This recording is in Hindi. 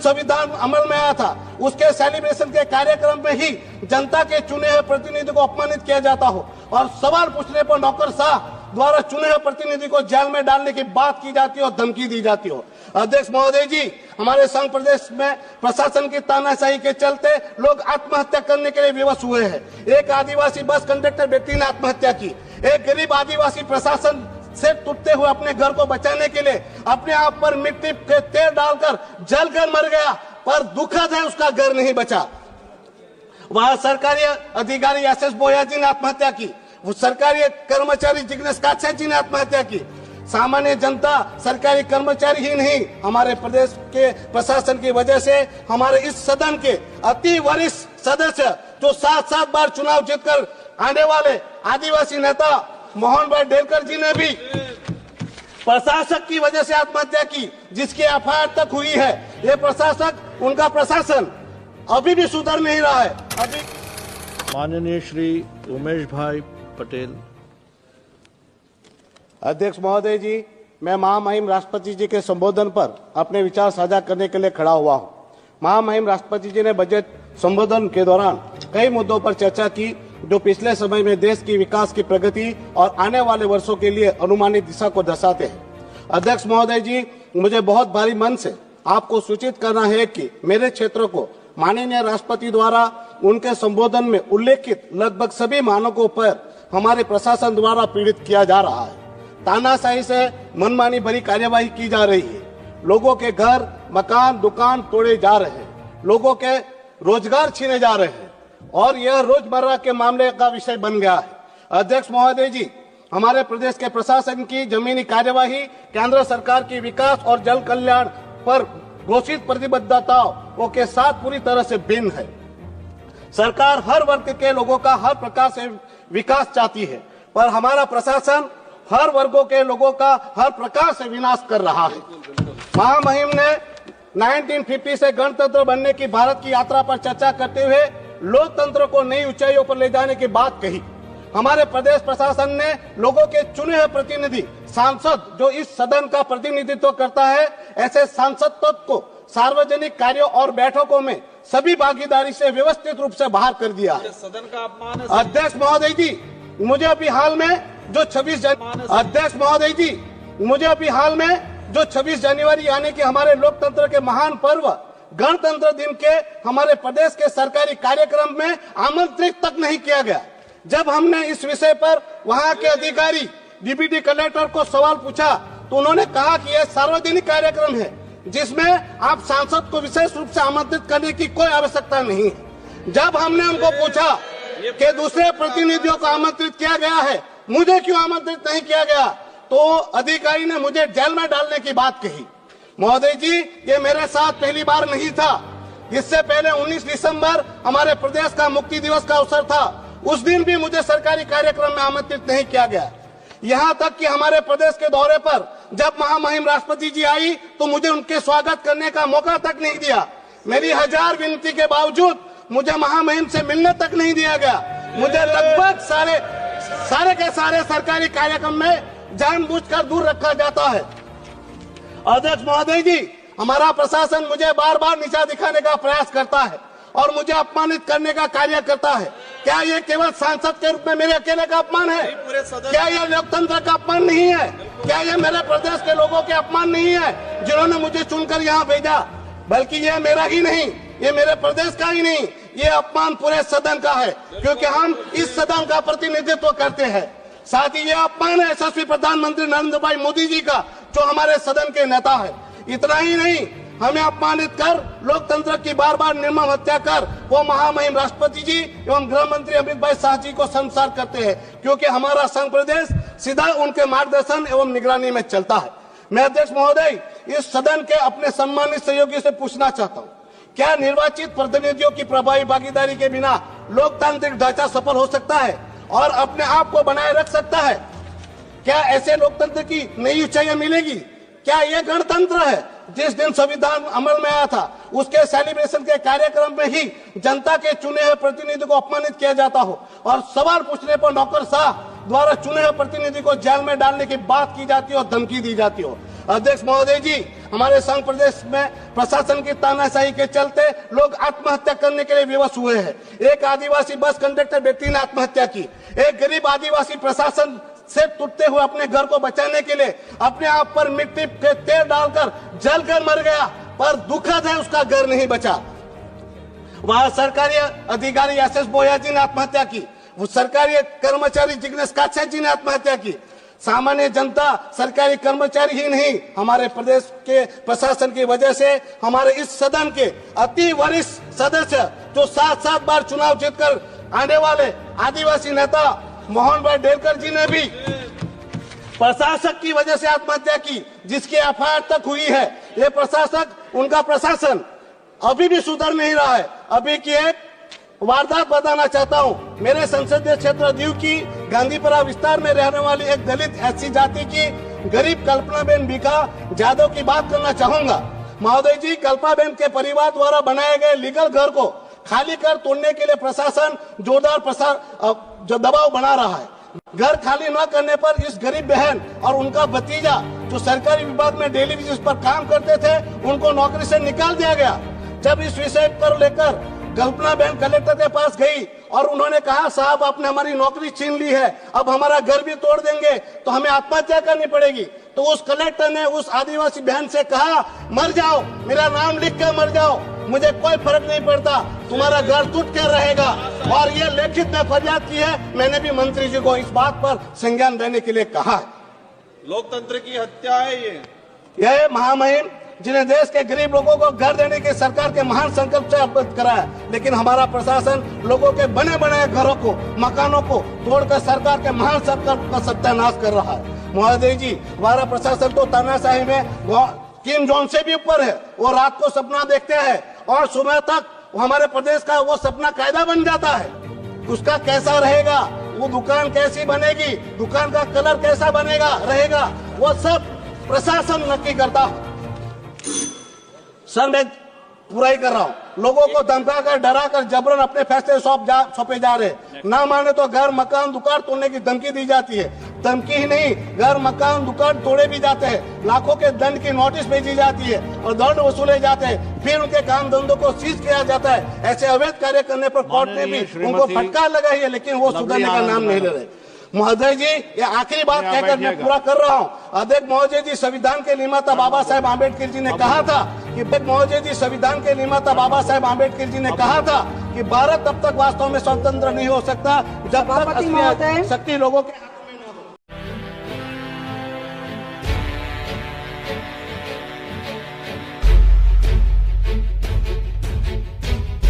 संविधान अमल में आया था उसके सेलिब्रेशन के कार्यक्रम में ही जनता के चुने हुए प्रतिनिधि को अपमानित किया जाता हो और सवाल पूछने पर नौकरशाह द्वारा चुने हुए प्रतिनिधि को जेल में डालने की बात की जाती हो, धमकी दी जाती हो। अध्यक्ष महोदय जी, हमारे संघ प्रदेश में प्रशासन की तानाशाही के चलते लोग आत्महत्या करने के लिए विवश हुए हैं। एक आदिवासी बस कंडक्टर व्यक्ति ने आत्महत्या की। एक गरीब आदिवासी प्रशासन से टूटते हुए अपने घर को बचाने के लिए अपने आप पर मिट्टी के तेल डालकर जलकर मर गया, पर दुखद है उसका घर नहीं बचा। वहां सरकारी अधिकारी एसएस बोया जी ने आत्महत्या की। वो सरकारी कर्मचारी जिग्नेश काछा जी ने आत्महत्या की। सामान्य जनता सरकारी कर्मचारी ही नहीं, हमारे प्रदेश के प्रशासन की वजह से हमारे इस सदन के अति वरिष्ठ सदस्य जो 7 बार चुनाव जीतकर आने वाले आदिवासी नेता मोहन भाई डेलकर जी ने भी प्रशासक की वजह से आत्महत्या की, जिसकी एफआईआर तक हुई है। ये प्रशासक, उनका प्रशासन अभी भी सुधर नहीं रहा है। अभी माननीय श्री उमेश भाई पटेल। अध्यक्ष महोदय जी, मैं महामहिम राष्ट्रपति जी के संबोधन पर अपने विचार साझा करने के लिए खड़ा हुआ हूं। महामहिम राष्ट्रपति जी ने बजट संबोधन के दौरान कई मुद्दों पर चर्चा की जो पिछले समय में देश की विकास की प्रगति और आने वाले वर्षों के लिए अनुमानित दिशा को दर्शाते हैं। अध्यक्ष महोदय जी, मुझे बहुत भारी मन से आपको सूचित करना है कि मेरे क्षेत्र को माननीय राष्ट्रपति द्वारा उनके संबोधन में उल्लेखित लगभग सभी मानकों पर हमारे प्रशासन द्वारा पीड़ित किया जा रहा है। तानाशाही से मनमानी भरी कार्यवाही की जा रही है। लोगों के घर, मकान, दुकान तोड़े जा रहे हैं। लोगों के रोजगार छीने जा रहे हैं और यह रोजमर्रा के मामले का विषय बन गया है। अध्यक्ष महोदय जी, हमारे प्रदेश के प्रशासन की जमीनी कार्यवाही केंद्र सरकार की विकास और जल कल्याण पर घोषित प्रतिबद्धताओं के साथ पूरी तरह से भिन्न है। सरकार हर वर्ग के लोगों का हर प्रकार से विकास चाहती है, पर हमारा प्रशासन हर वर्गों के लोगों का हर प्रकार से विनाश कर रहा है। महामहिम ने 1950 से गणतंत्र बनने की भारत की यात्रा पर चर्चा करते हुए लोकतंत्र को नई ऊंचाइयों पर ले जाने की बात कही। हमारे प्रदेश प्रशासन ने लोगों के चुने हुए प्रतिनिधि सांसद जो इस सदन का प्रतिनिधित्व करता है, ऐसे सांसद को सार्वजनिक कार्यों और बैठकों में सभी भागीदारी से व्यवस्थित रूप से बाहर कर दिया है। सदन का अपमान है। अध्यक्ष महोदय जी, मुझे अभी हाल में जो 26 जनवरी यानी कि हमारे लोकतंत्र के महान पर्व गणतंत्र दिन के हमारे प्रदेश के सरकारी कार्यक्रम में आमंत्रित तक नहीं किया गया। जब हमने इस विषय पर वहां के अधिकारी डिप्टी कलेक्टर को सवाल पूछा तो उन्होंने कहा कि यह सार्वजनिक कार्यक्रम है जिसमें आप सांसद को विशेष रूप से आमंत्रित करने की कोई आवश्यकता नहीं है। जब हमने उनको पूछा कि दूसरे प्रतिनिधियों को आमंत्रित किया गया है, मुझे क्यों आमंत्रित नहीं किया गया, तो अधिकारी ने मुझे जेल में डालने की बात कही। महोदय जी, ये मेरे साथ पहली बार नहीं था। इससे पहले 19 दिसंबर हमारे प्रदेश का मुक्ति दिवस का अवसर था। उस दिन भी मुझे सरकारी कार्यक्रम में आमंत्रित नहीं किया गया। यहाँ तक कि हमारे प्रदेश के दौरे पर जब महामहिम राष्ट्रपति जी आई तो मुझे उनके स्वागत करने का मौका तक नहीं दिया। मेरी 1000 विनती के बावजूद मुझे महामहिम से मिलने तक नहीं दिया गया। मुझे लगभग सारे के सारे सरकारी कार्यक्रम में जानबूझकर दूर रखा जाता है। अध्यक्ष महोदय जी, हमारा प्रशासन मुझे बार बार नीचा दिखाने का प्रयास करता है और मुझे अपमानित करने का कार्य करता है। क्या ये केवल सांसद के रूप में मेरे अकेले का अपमान है? क्या यह लोकतंत्र का अपमान नहीं है? क्या ये मेरे प्रदेश के लोगों के अपमान नहीं है जिन्होंने मुझे चुनकर यहाँ भेजा? बल्कि ये मेरा ही नहीं, ये मेरे प्रदेश का ही नहीं, ये अपमान पूरे सदन का है, क्योंकि हम इस सदन का प्रतिनिधित्व करते हैं। साथ ही ये अपमान है यशस्वी प्रधानमंत्री नरेंद्र भाई मोदी जी का, जो हमारे सदन के नेता है। इतना ही नहीं, हमें अपमानित कर लोकतंत्र की बार बार निर्मम हत्या कर वो महामहिम राष्ट्रपति जी एवं गृह मंत्री अमित भाई शाह जी को शर्मसार करते हैं, क्योंकि हमारा संघ प्रदेश सीधा उनके मार्गदर्शन एवं निगरानी में चलता है। मैं अध्यक्ष महोदय, इस सदन के अपने सम्मानित सहयोगी से पूछना चाहता हूँ, क्या निर्वाचित प्रतिनिधियों की प्रभावी भागीदारी के बिना लोकतांत्रिक ढांचा सफल हो सकता है और अपने आप को बनाए रख सकता है? क्या ऐसे लोकतंत्र की नई ऊंचाइयां मिलेगी? क्या यह गणतंत्र है? जिस दिन संविधान अमल में आया था उसके सेलिब्रेशन के कार्यक्रम में ही जनता के चुने हुए प्रतिनिधि को अपमानित किया जाता हो और सवाल पूछने पर नौकरशाह द्वारा चुने हुए प्रतिनिधि को जेल में डालने की बात की जाती हो, धमकी दी जाती हो। अध्यक्ष महोदय जी, हमारे संघ प्रदेश में प्रशासन की तानाशाही के चलते लोग आत्महत्या करने के लिए विवश हुए हैं। एक आदिवासी बस कंडक्टर व्यक्ति ने आत्महत्या की। एक गरीब आदिवासी प्रशासन से टूटते हुए अपने घर को बचाने के लिए अपने आप पर मिट्टी के तेल डालकर जलकर मर गया, पर दुखद है उसका घर नहीं बचा। वहां सरकारी अधिकारी एसएस बोया जी ने आत्महत्या की। वो सरकारी कर्मचारी जिग्नेश काछा जी ने आत्महत्या की। सामान्य जनता सरकारी कर्मचारी ही नहीं, हमारे प्रदेश के प्रशासन की वजह से हमारे इस सदन के अति वरिष्ठ सदस्य जो 7-7 बार चुनाव जीतकर आने वाले आदिवासी नेता मोहन भाई डेलकर जी ने भी प्रशासक की वजह से आत्महत्या की, जिसकी एफआईआर तक हुई है। ये प्रशासक, उनका प्रशासन अभी भी सुधर नहीं रहा है। अभी की एक वारदात बताना चाहता हूँ। मेरे संसदीय क्षेत्र दीव की गांधीपुरा विस्तार में रहने वाली एक दलित एससी जाति की गरीब कल्पनाबेन बीका जादव की बात करना चाहूंगा। महोदय जी, कल्पनाबेन के परिवार द्वारा बनाए गए लीगल घर को खाली कर तोड़ने के लिए प्रशासन जोरदार जो दबाव बना रहा है। घर खाली न करने पर इस गरीब बहन और उनका भतीजा जो सरकारी विभाग में डेली बेसिस पर काम करते थे, उनको नौकरी से निकाल दिया गया। जब इस विषय पर लेकर कल्पना बहन कलेक्टर के पास गई और उन्होंने कहा, साहब आपने हमारी नौकरी छीन ली है, अब हमारा घर भी तोड़ देंगे तो हमें आत्महत्या करनी पड़ेगी। तो उस कलेक्टर ने उस आदिवासी बहन से कहा, मर जाओ, मेरा नाम लिख कर मर जाओ, मुझे कोई फर्क नहीं पड़ता, तुम्हारा घर टूट कर रहेगा। और ये लिखित में फरियाद की है। मैंने भी मंत्री जी को इस बात पर संज्ञान देने के लिए कहा है। लोकतंत्र की हत्या है यह महामहिम जिन्हें देश के गरीब लोगों को घर देने के सरकार के महान संकल्प से अवगत कराया, लेकिन हमारा प्रशासन लोगों के बने बनाए घरों को, मकानों को तोड़कर सरकार के महान संकल्प का सत्यानाश कर रहा है। महोदय जी, हमारा प्रशासन तो तानाशाही में किम जोन से भी ऊपर है। वो रात को सपना देखते हैं और सुबह तक हमारे प्रदेश का वो सपना कायदा बन जाता है। उसका कैसा रहेगा, वो दुकान कैसी बनेगी, दुकान का कलर कैसा बनेगा रहेगा, वो सब प्रशासन नक्की करता है। सर, मैं पूरा ही कर रहा हूँ। लोगों को धमका कर, डरा कर, जबरन अपने फैसले सौंपे जा रहे। ना माने तो घर, मकान, दुकान तोड़ने की धमकी दी जाती है। धमकी ही नहीं, घर, मकान, दुकान तोड़े भी जाते हैं। लाखों के दंड की नोटिस भेजी जाती है और दंड वसूले जाते हैं। फिर उनके काम धंधों को सीज किया जाता है। ऐसे अवैध कार्य करने पर कोर्ट ने भी उनको फटकार लगाई है, लेकिन वो सुधरने का नाम नहीं ले रहे। महोदय जी, ये आखिरी बात कहकर मैं पूरा कर रहा हूँ। अध्यक्ष महोदय जी, संविधान के निर्माता बाबा साहेब आम्बेडकर जी ने कहा था कि महोदय जी, संविधान के निर्माता बाबा साहेब आम्बेडकर जी ने कहा था कि भारत तब तक वास्तव में स्वतंत्र नहीं हो सकता जब तक शक्ति लोगों के